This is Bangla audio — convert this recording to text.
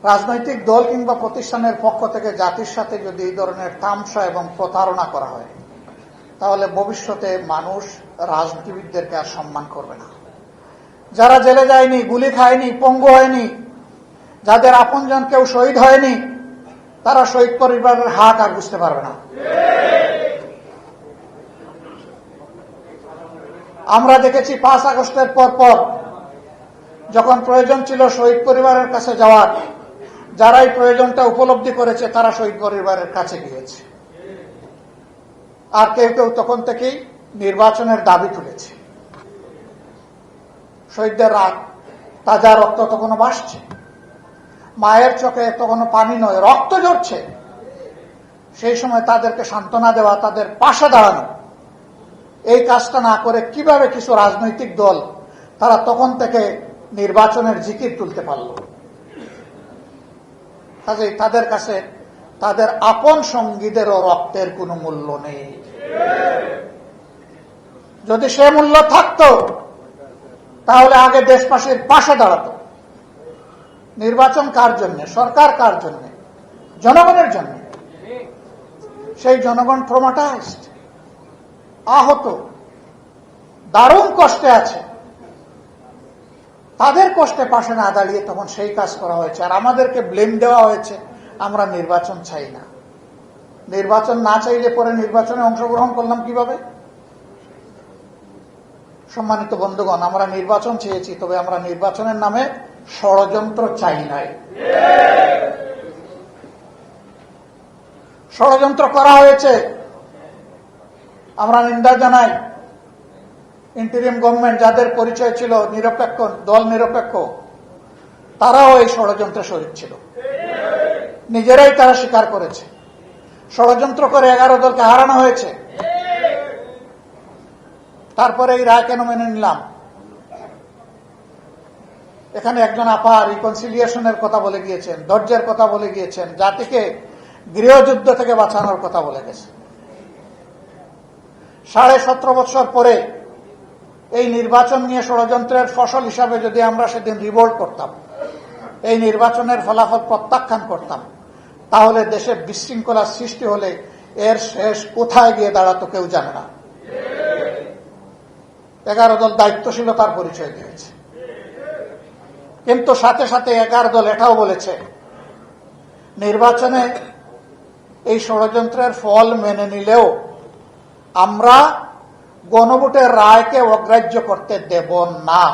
রাজনৈতিক দল কিংবা প্রতিষ্ঠানের পক্ষ থেকে জাতির সাথে যদি এই ধরনের তামসা এবং প্রতারণা করা হয়, তাহলে ভবিষ্যতে মানুষ রাজনীতিবিদদেরকে আর সম্মান করবে না। যারা জেলে যায়নি, গুলি খায়নি, পঙ্গু হয়নি, যাদের আপনজন কেউ শহীদ হয়নি, তারা শহীদ পরিবারের হাক আর বুঝতে পারবে না। আমরা দেখেছি 5 আগস্টের পর যখন প্রয়োজন ছিল শহীদ পরিবারের কাছে যাওয়ার, যারা এই প্রয়োজনটা উপলব্ধি করেছে তারা শহীদ পরিবারের কাছে গিয়েছে। আর কেউ কেউ তখন থেকেই নির্বাচনের দাবি তুলেছে। শহীদদের তাজা রক্ত তখনও ভাসছে, মায়ের চোখে তখনও পানি নয়, রক্ত ঝরছে। সেই সময় তাদেরকে সান্ত্বনা দেওয়া, তাদের পাশে দাঁড়ানো, এই কাজটা না করে কিভাবে কিছু রাজনৈতিক দল তারা তখন থেকে নির্বাচনের জিকির তুলতে পারল? কাজেই তাদের কাছে তাদের আপন সঙ্গীদেরও রক্তের কোনো মূল্য নেই। যদি সে মূল্য থাকতো তাহলে আগে দেশবাসীর পাশে দাঁড়াতো। নির্বাচন কার জন্য? সরকার কার জন্য? জনগণের জন্য। সেই জনগণ ট্রমাটাইজড, আহত, দারুণ কষ্টে আছে। তাদের কষ্টে পাশে না দাঁড়িয়ে তখন সেই কাজ করা হয়েছে, আর আমাদেরকে ব্লেম দেওয়া হয়েছে আমরা নির্বাচন চাই না। নির্বাচন না চাইলে পরে নির্বাচনে অংশগ্রহণ করলাম কিভাবে? সম্মানিত বন্ধুগণ, আমরা নির্বাচন চেয়েছি, তবে আমরা নির্বাচনের নামে ষড়যন্ত্র চাই নাই। ষড়যন্ত্র করা হয়েছে, আমরা নিন্দা জানাই। ইন্টারিম গভর্নমেন্ট যাদের পরিচয় ছিল নিরপেক্ষ, দল নিরপেক্ষ, তারাও এই ষড়যন্ত্রে শরীক ছিল। নিজেরাই তারা স্বীকার করেছে ষড়যন্ত্র করে 11 দলকে হারানো হয়েছে। তারপরে এই রায় কেন মেনে নিলাম? এখানে একজন আপা রিকনসিলিয়েশনের কথা বলে গিয়েছেন, ধৈর্যের কথা বলে গিয়েছেন, জাতিকে গৃহযুদ্ধ থেকে বাঁচানোর কথা বলে গেছে। 17.5 বছর পরে এই নির্বাচন নিয়ে ষড়যন্ত্রের ফসল হিসাবে যদি আমরা সেদিন রিভোল্ট করতাম, এই নির্বাচনের ফলাফল প্রত্যাখ্যান করতাম, তাহলে দেশে বিশৃঙ্খলার সৃষ্টি হলে এর শেষ কোথায় গিয়ে দাঁড়াতো কেউ জানে না। 11 দল দায়িত্বশীলতার পরিচয় দিয়েছে, কিন্তু সাথে সাথে 11 দল এটাও বলেছে নির্বাচনে এই ষড়যন্ত্রের ফল মেনে নিলেও আমরা গণভোটের রায়কে অগ্রাহ্য করতে দেব না।